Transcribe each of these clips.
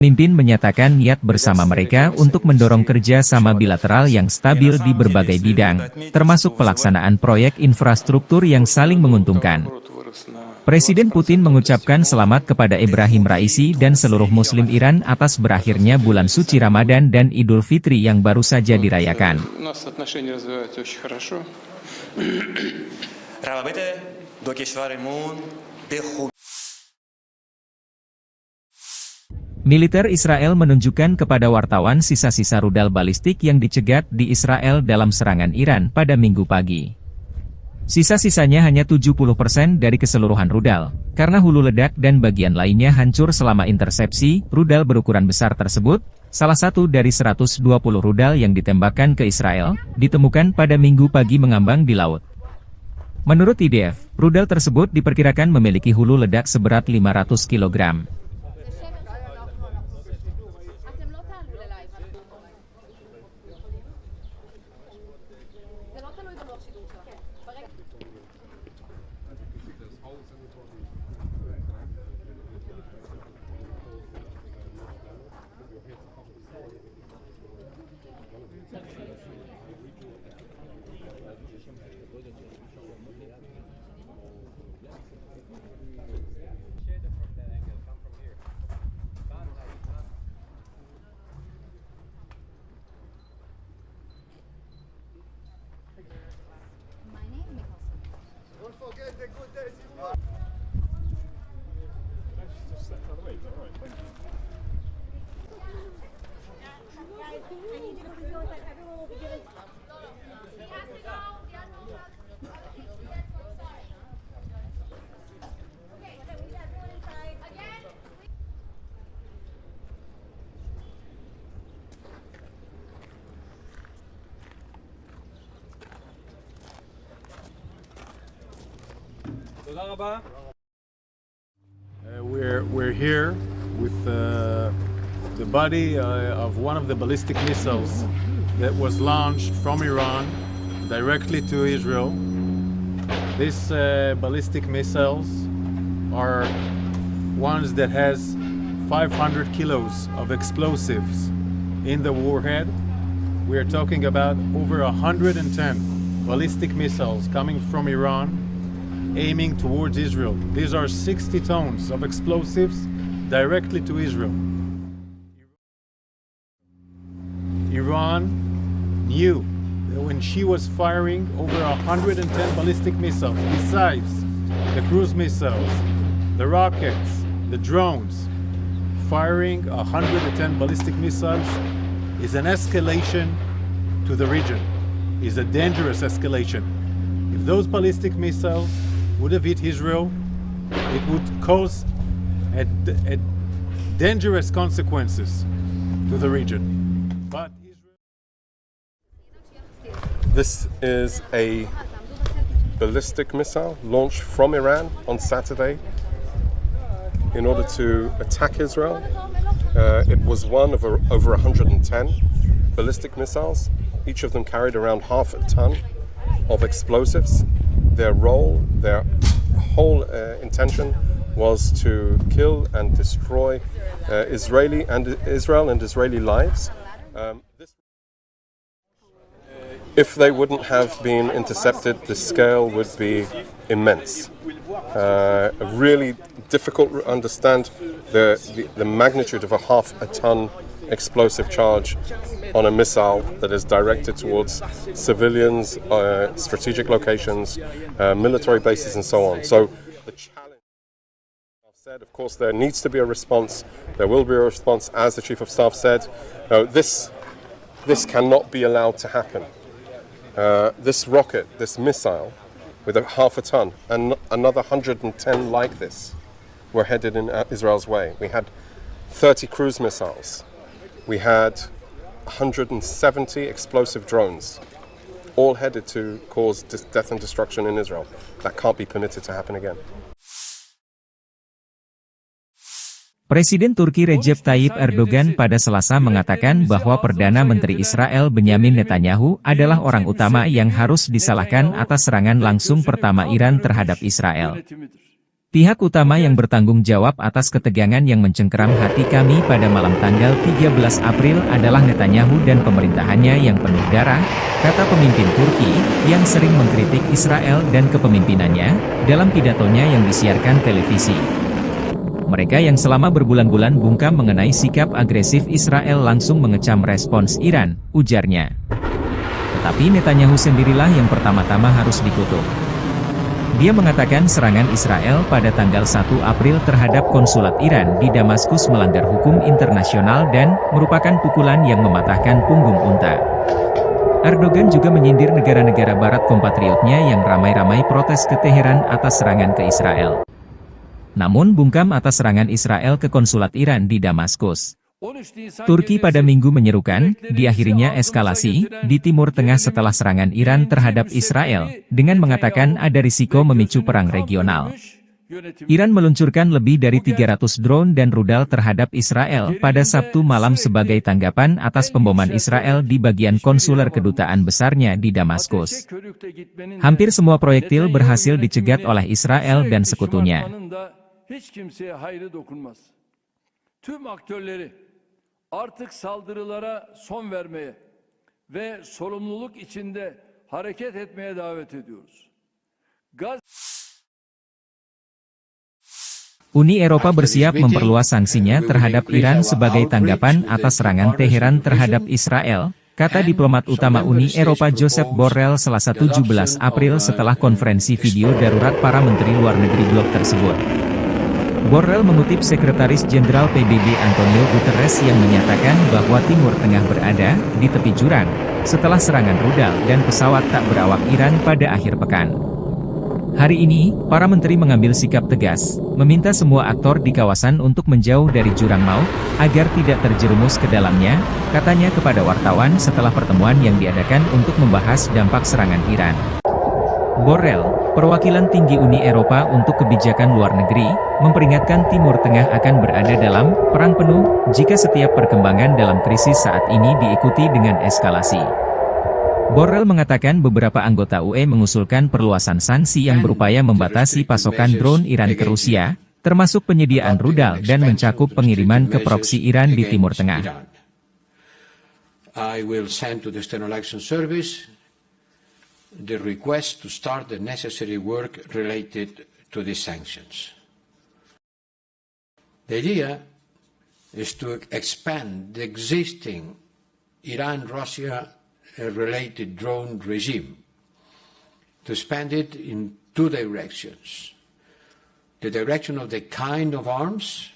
Pemimpin menyatakan niat bersama mereka untuk mendorong kerja sama bilateral yang stabil di berbagai bidang, termasuk pelaksanaan proyek infrastruktur yang saling menguntungkan. Presiden Putin mengucapkan selamat kepada Ebrahim Raisi dan seluruh Muslim Iran atas berakhirnya bulan suci Ramadan dan Idul Fitri yang baru saja dirayakan. Militer Israel menunjukkan kepada wartawan sisa-sisa rudal balistik yang dicegat di Israel dalam serangan Iran pada Minggu pagi. Sisa-sisanya hanya 70% dari keseluruhan rudal, karena hulu ledak dan bagian lainnya hancur selama intersepsi. Rudal berukuran besar tersebut, salah satu dari 120 rudal yang ditembakkan ke Israel, ditemukan pada Minggu pagi mengambang di laut. Menurut IDF, rudal tersebut diperkirakan memiliki hulu ledak seberat 500 kg. We're here with the body of one of the ballistic missiles that was launched from Iran directly to Israel. These ballistic missiles are ones that has 500 kilos of explosives in the warhead. We are talking about over 110 ballistic missiles coming from Iran aiming towards Israel. These are 60 tons of explosives directly to Israel. Iran knew that when she was firing over 110 ballistic missiles, besides the cruise missiles, the rockets, the drones, firing 110 ballistic missiles is an escalation to the region, is a dangerous escalation. If those ballistic missiles would have hit Israel, it would cause a dangerous consequences to the region. But this is a ballistic missile launched from Iran on Saturday in order to attack Israel. It was one of over 110 ballistic missiles. Each of them carried around half a ton of explosives. Their role, their whole intention was to kill and destroy Israel and Israeli lives. If they wouldn't have been intercepted, the scale would be immense. Really difficult to understand the magnitude of a half a ton explosive charge on a missile that is directed towards civilians, strategic locations, military bases and so on. So the challenge, I've said, of course there needs to be a response, there will be a response, as the Chief of Staff said. This cannot be allowed to happen. This rocket, this missile, with a half a ton, and another 110 like this, were headed in Israel's way. We had 30 cruise missiles. We had 170 explosive drones, all headed to cause death and destruction in Israel. That can't be permitted to happen again. Presiden Turki Recep Tayyip Erdogan pada Selasa mengatakan bahwa Perdana Menteri Israel Benyamin Netanyahu adalah orang utama yang harus disalahkan atas serangan langsung pertama Iran terhadap Israel. Pihak utama yang bertanggung jawab atas ketegangan yang mencengkeram hati kami pada malam tanggal 13 April adalah Netanyahu dan pemerintahannya yang penuh darah, kata pemimpin Turki, yang sering mengkritik Israel dan kepemimpinannya, dalam pidatonya yang disiarkan televisi. Mereka yang selama berbulan-bulan bungkam mengenai sikap agresif Israel langsung mengecam respons Iran, ujarnya. Tetapi Netanyahu sendirilah yang pertama-tama harus dikutuk. Dia mengatakan serangan Israel pada tanggal 1 April terhadap konsulat Iran di Damaskus melanggar hukum internasional dan merupakan pukulan yang mematahkan punggung unta. Erdogan juga menyindir negara-negara barat kompatriotnya yang ramai-ramai protes ke Teheran atas serangan ke Israel. Namun bungkam atas serangan Israel ke konsulat Iran di Damaskus. Turki pada Minggu menyerukan, diakhirinya eskalasi di Timur Tengah setelah serangan Iran terhadap Israel, dengan mengatakan ada risiko memicu perang regional. Iran meluncurkan lebih dari 300 drone dan rudal terhadap Israel pada Sabtu malam sebagai tanggapan atas pemboman Israel di bagian konsuler kedutaan besarnya di Damaskus. Hampir semua proyektil berhasil dicegat oleh Israel dan sekutunya. Tüm aktörleri artık saldırılara son vermeye ve sorumluluk içinde hareket etmeye davet ediyoruz. Uni Eropa bersiap memperluas sanksinya terhadap Iran sebagai tanggapan atas serangan Teheran terhadap Israel, kata diplomat utama Uni Eropa Josep Borrell Selasa 17 April setelah konferensi video darurat para menteri luar negeri blok tersebut. Borrell mengutip Sekretaris Jenderal PBB Antonio Guterres yang menyatakan bahwa Timur Tengah berada di tepi jurang, setelah serangan rudal dan pesawat tak berawak Iran pada akhir pekan. Hari ini, para menteri mengambil sikap tegas, meminta semua aktor di kawasan untuk menjauh dari jurang maut, agar tidak terjerumus ke dalamnya, katanya kepada wartawan setelah pertemuan yang diadakan untuk membahas dampak serangan Iran. Borrell, perwakilan tinggi Uni Eropa untuk kebijakan luar negeri, memperingatkan Timur Tengah akan berada dalam perang penuh jika setiap perkembangan dalam krisis saat ini diikuti dengan eskalasi. Borrell mengatakan beberapa anggota UE mengusulkan perluasan sanksi yang berupaya membatasi pasokan drone Iran ke Rusia, termasuk penyediaan rudal dan mencakup pengiriman ke proksi Iran di Timur Tengah. I will send to the External Action Service the request to start the necessary work related to these sanctions. The idea is to expand the existing Iran-Russia related drone regime, to expand it in two directions. The direction of the kind of arms,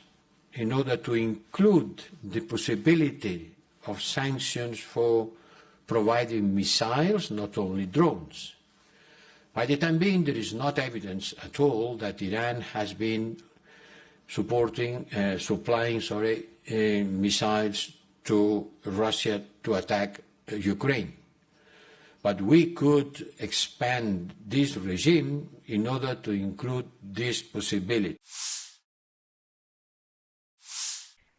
in order to include the possibility of sanctions for providing missiles, not only drones. By the time being, there is not evidence at all that Iran has been supplying missiles to Russia to attack Ukraine. But we could expand this regime in order to include this possibility.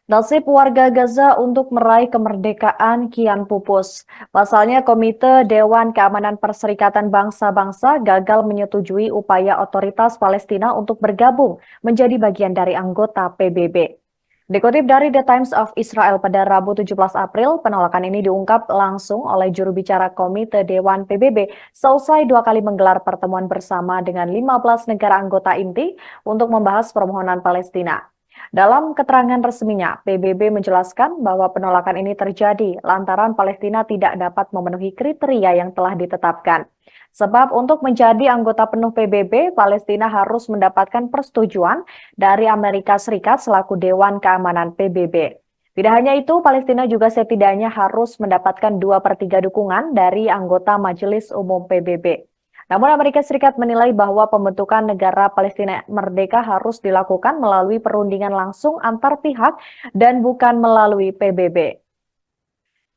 Nasib warga Gaza untuk meraih kemerdekaan kian pupus. Pasalnya, Komite Dewan Keamanan Perserikatan Bangsa-Bangsa gagal menyetujui upaya otoritas Palestina untuk bergabung menjadi bagian dari anggota PBB. Dikutip dari The Times of Israel pada Rabu 17 April, penolakan ini diungkap langsung oleh juru bicara Komite Dewan PBB selesai 2 kali menggelar pertemuan bersama dengan 15 negara anggota inti untuk membahas permohonan Palestina. Dalam keterangan resminya, PBB menjelaskan bahwa penolakan ini terjadi lantaran Palestina tidak dapat memenuhi kriteria yang telah ditetapkan. Sebab untuk menjadi anggota penuh PBB, Palestina harus mendapatkan persetujuan dari Amerika Serikat selaku Dewan Keamanan PBB. Tidak hanya itu, Palestina juga setidaknya harus mendapatkan 2/3 dukungan dari anggota Majelis Umum PBB. Namun Amerika Serikat menilai bahwa pembentukan negara Palestina merdeka harus dilakukan melalui perundingan langsung antar pihak dan bukan melalui PBB.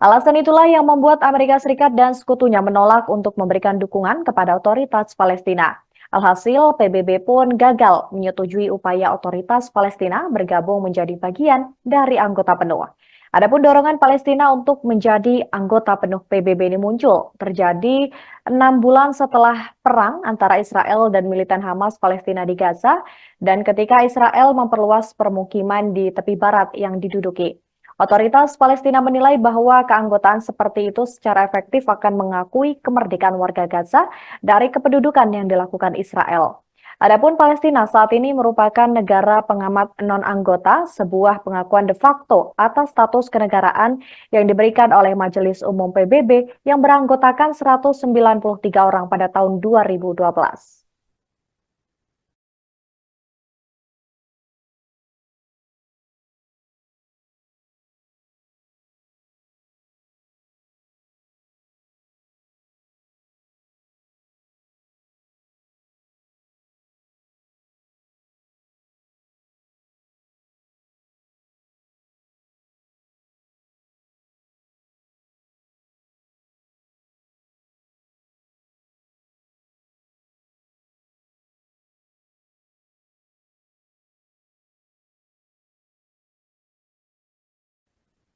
Alasan itulah yang membuat Amerika Serikat dan sekutunya menolak untuk memberikan dukungan kepada otoritas Palestina. Alhasil, PBB pun gagal menyetujui upaya otoritas Palestina bergabung menjadi bagian dari anggota penuh. Adapun dorongan Palestina untuk menjadi anggota penuh PBB ini muncul terjadi 6 bulan setelah perang antara Israel dan militan Hamas Palestina di Gaza dan ketika Israel memperluas permukiman di tepi barat yang diduduki. Otoritas Palestina menilai bahwa keanggotaan seperti itu secara efektif akan mengakui kemerdekaan warga Gaza dari kependudukan yang dilakukan Israel. Adapun Palestina saat ini merupakan negara pengamat non-anggota, sebuah pengakuan de facto atas status kenegaraan yang diberikan oleh Majelis Umum PBB yang beranggotakan 193 orang pada tahun 2012.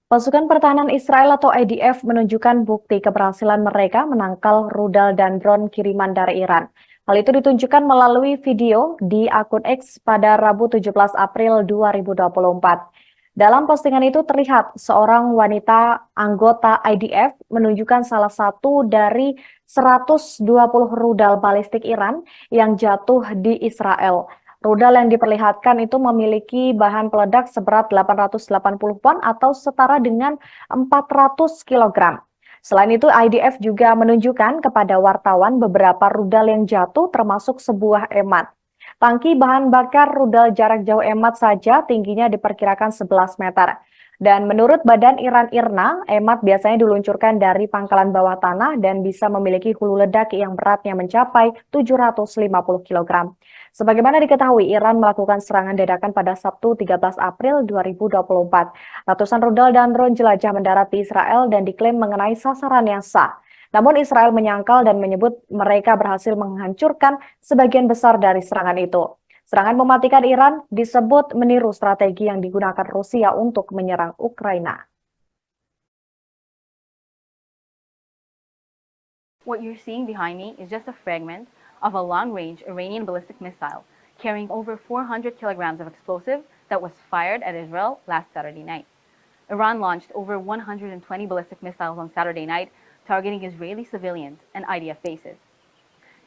Pasukan Pertahanan Israel atau IDF menunjukkan bukti keberhasilan mereka menangkal rudal dan drone kiriman dari Iran. Hal itu ditunjukkan melalui video di akun X pada Rabu 17 April 2024. Dalam postingan itu terlihat seorang wanita anggota IDF menunjukkan salah satu dari 120 rudal balistik Iran yang jatuh di Israel. Rudal yang diperlihatkan itu memiliki bahan peledak seberat 880 pon atau setara dengan 400 kg. Selain itu, IDF juga menunjukkan kepada wartawan beberapa rudal yang jatuh termasuk sebuah emat. Tangki bahan bakar rudal jarak jauh emat saja tingginya diperkirakan 11 meter. Dan menurut Badan Iran IRNA, emat biasanya diluncurkan dari pangkalan bawah tanah dan bisa memiliki hulu ledak yang beratnya mencapai 750 kg. Sebagaimana diketahui, Iran melakukan serangan dadakan pada Sabtu 13 April 2024. Ratusan rudal dan drone jelajah mendarat di Israel dan diklaim mengenai sasaran yang sah. Namun Israel menyangkal dan menyebut mereka berhasil menghancurkan sebagian besar dari serangan itu. Serangan mematikan Iran disebut meniru strategi yang digunakan Rusia untuk menyerang Ukraina. What you're seeing behind me is just a fragment of a long-range Iranian ballistic missile carrying over 400 kilograms of explosive that was fired at Israel last Saturday night. Iran launched over 120 ballistic missiles on Saturday night, targeting Israeli civilians and IDF bases.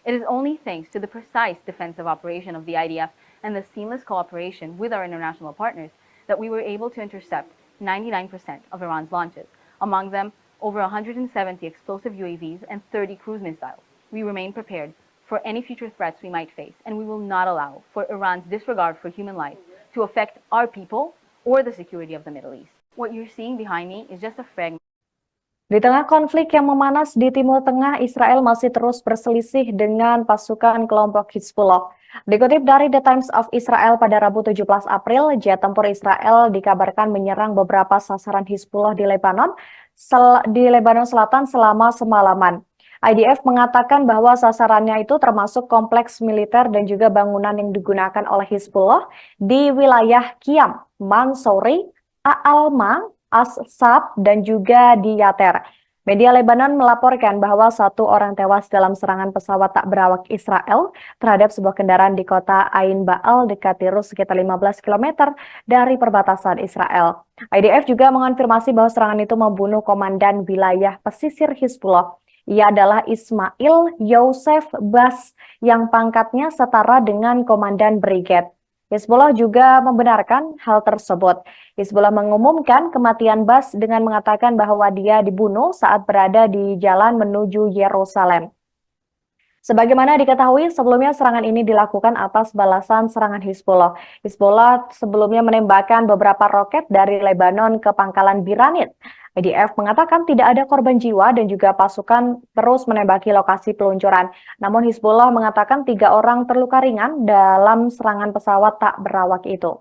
It is only thanks to the precise defensive operation of the IDF and the seamless cooperation with our international partners that we were able to intercept 99% of Iran's launches, among them over 170 explosive UAVs and 30 cruise missiles. We remain prepared for any future threats we might face, and we will not allow for Iran's disregard for human life to affect our people or the security of the Middle East. What you're seeing behind me is just a fragment. Di tengah konflik yang memanas di Timur Tengah, Israel masih terus berselisih dengan pasukan kelompok Hizbullah. Dikutip dari The Times of Israel pada Rabu 17 April, jet tempur Israel dikabarkan menyerang beberapa sasaran Hizbullah di Lebanon Selatan selama semalaman. IDF mengatakan bahwa sasarannya itu termasuk kompleks militer dan juga bangunan yang digunakan oleh Hizbullah di wilayah Qiyam, Mansouri, A'alma, As-Sab, dan juga di Yater. Media Lebanon melaporkan bahwa 1 orang tewas dalam serangan pesawat tak berawak Israel terhadap sebuah kendaraan di kota Ain Baal dekat Tirus sekitar 15 km dari perbatasan Israel. IDF juga mengonfirmasi bahwa serangan itu membunuh komandan wilayah pesisir Hizbullah. Ia adalah Ismail Yosef Bas yang pangkatnya setara dengan komandan brigade. Hizbullah juga membenarkan hal tersebut. Hizbullah mengumumkan kematian Bas dengan mengatakan bahwa dia dibunuh saat berada di jalan menuju Yerusalem. Sebagaimana diketahui, sebelumnya serangan ini dilakukan atas balasan serangan Hizbullah. Hizbullah sebelumnya menembakkan beberapa roket dari Lebanon ke pangkalan Biranit. IDF mengatakan tidak ada korban jiwa dan juga pasukan terus menembaki lokasi peluncuran. Namun Hizbullah mengatakan 3 orang terluka ringan dalam serangan pesawat tak berawak itu.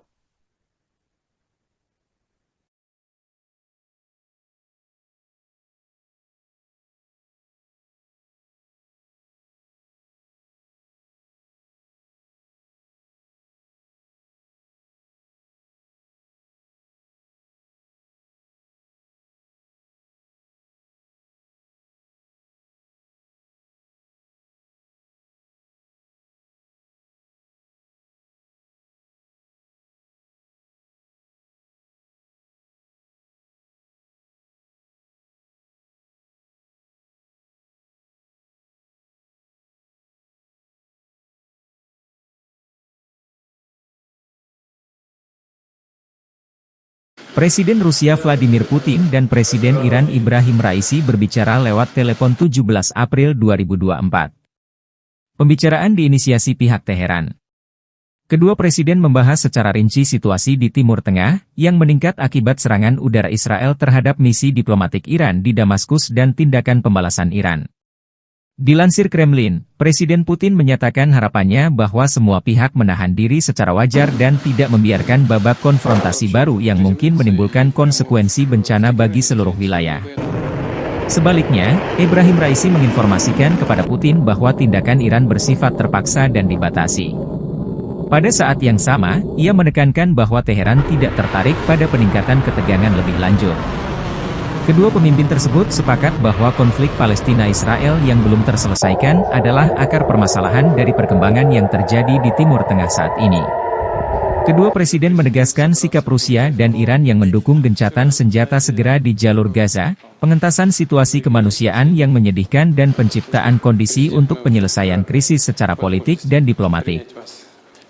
Presiden Rusia Vladimir Putin dan Presiden Iran Ibrahim Raisi berbicara lewat telepon 17 April 2024. Pembicaraan diinisiasi pihak Teheran. Kedua presiden membahas secara rinci situasi di Timur Tengah, yang meningkat akibat serangan udara Israel terhadap misi diplomatik Iran di Damaskus dan tindakan pembalasan Iran. Dilansir Kremlin, Presiden Putin menyatakan harapannya bahwa semua pihak menahan diri secara wajar dan tidak membiarkan babak konfrontasi baru yang mungkin menimbulkan konsekuensi bencana bagi seluruh wilayah. Sebaliknya, Ibrahim Raisi menginformasikan kepada Putin bahwa tindakan Iran bersifat terpaksa dan dibatasi. Pada saat yang sama, ia menekankan bahwa Teheran tidak tertarik pada peningkatan ketegangan lebih lanjut. Kedua pemimpin tersebut sepakat bahwa konflik Palestina-Israel yang belum terselesaikan adalah akar permasalahan dari perkembangan yang terjadi di Timur Tengah saat ini. Kedua presiden menegaskan sikap Rusia dan Iran yang mendukung gencatan senjata segera di jalur Gaza, pengentasan situasi kemanusiaan yang menyedihkan dan penciptaan kondisi untuk penyelesaian krisis secara politik dan diplomatik.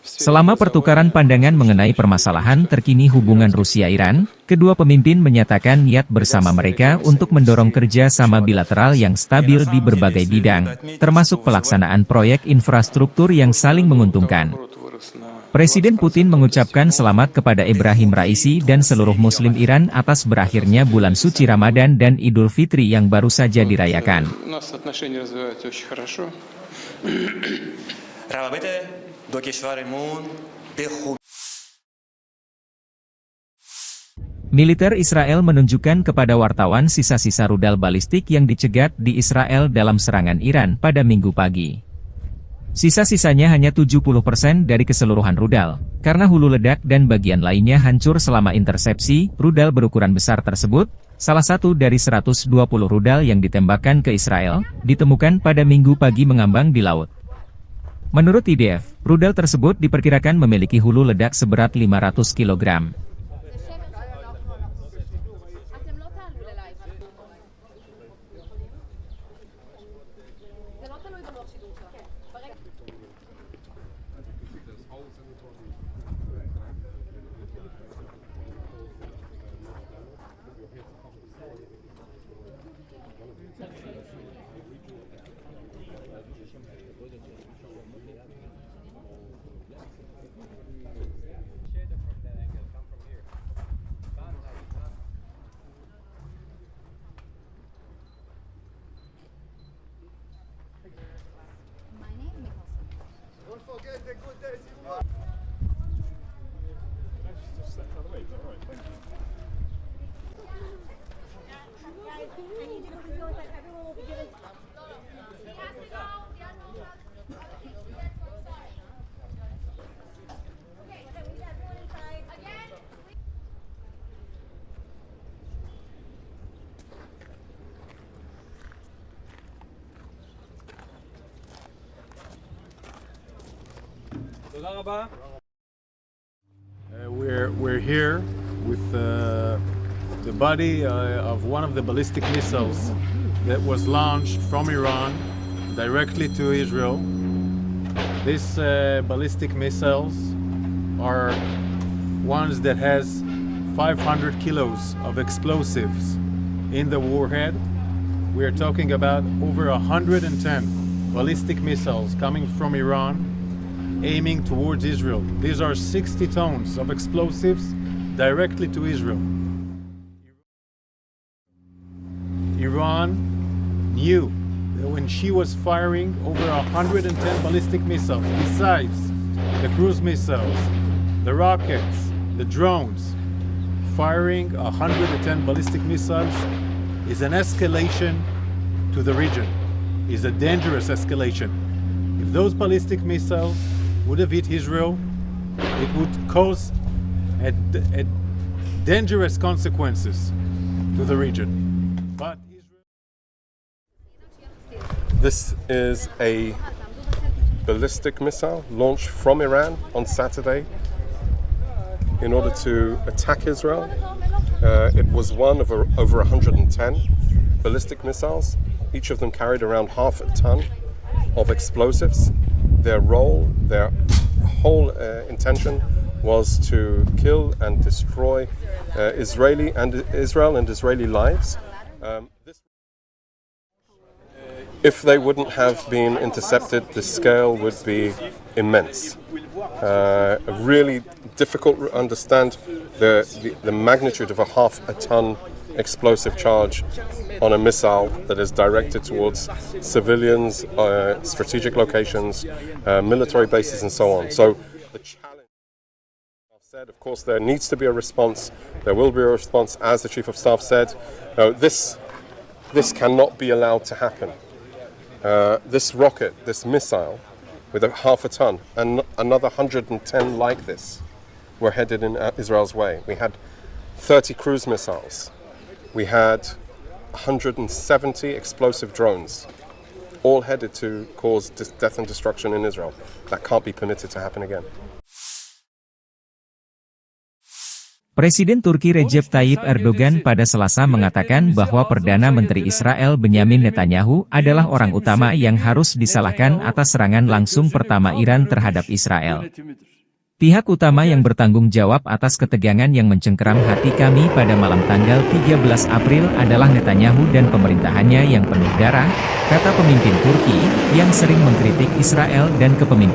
Selama pertukaran pandangan mengenai permasalahan terkini hubungan Rusia-Iran, kedua pemimpin menyatakan niat bersama mereka untuk mendorong kerja sama bilateral yang stabil di berbagai bidang, termasuk pelaksanaan proyek infrastruktur yang saling menguntungkan. Presiden Putin mengucapkan selamat kepada Ibrahim Raisi dan seluruh Muslim Iran atas berakhirnya bulan suci Ramadan dan Idul Fitri yang baru saja dirayakan. Militer Israel menunjukkan kepada wartawan sisa-sisa rudal balistik yang dicegat di Israel dalam serangan Iran pada Minggu pagi. Sisa-sisanya hanya 70% dari keseluruhan rudal, karena hulu ledak dan bagian lainnya hancur selama intersepsi. Rudal berukuran besar tersebut, salah satu dari 120 rudal yang ditembakkan ke Israel, ditemukan pada Minggu pagi mengambang di laut. Menurut IDF, rudal tersebut diperkirakan memiliki hulu ledak seberat 500 kg. We're here with the body of one of the ballistic missiles that was launched from Iran directly to Israel. These ballistic missiles are ones that has 500 kilos of explosives in the warhead. We are talking about over 110 ballistic missiles coming from Iran, aiming towards Israel. These are 60 tons of explosives directly to Israel. Iran knew that when she was firing over 110 ballistic missiles, besides the cruise missiles, the rockets, the drones, firing 110 ballistic missiles is an escalation to the region, is a dangerous escalation. If those ballistic missiles would have hit Israel, it would cause a dangerous consequences to the region. But This is a ballistic missile launched from Iran on Saturday in order to attack Israel. It was one of over 110 ballistic missiles. Each of them carried around half a ton of explosives. Their role, their whole intention was to kill and destroy Israel and Israeli lives. If they wouldn't have been intercepted, the scale would be immense. Really difficult to understand the magnitude of a half-a-ton explosive charge on a missile that is directed towards civilians, strategic locations, military bases, and so on. So the challenge, I've said, of course, there needs to be a response. There will be a response, as the Chief of Staff said. This cannot be allowed to happen. This rocket, this missile, with a half-a-ton, and another 110 like this, were headed in Israel's way. We had 30 cruise missiles. We had 170 explosive drones, all headed to cause death and destruction in Israel. That can't be permitted to happen again. Presiden Turki Recep Tayyip Erdogan pada Selasa mengatakan bahwa Perdana Menteri Israel Benyamin Netanyahu adalah orang utama yang harus disalahkan atas serangan langsung pertama Iran terhadap Israel. Pihak utama yang bertanggung jawab atas ketegangan yang mencengkeram hati kami pada malam tanggal 13 April adalah Netanyahu dan pemerintahannya yang penuh darah, kata pemimpin Turki, yang sering mengkritik Israel dan kepemimpinan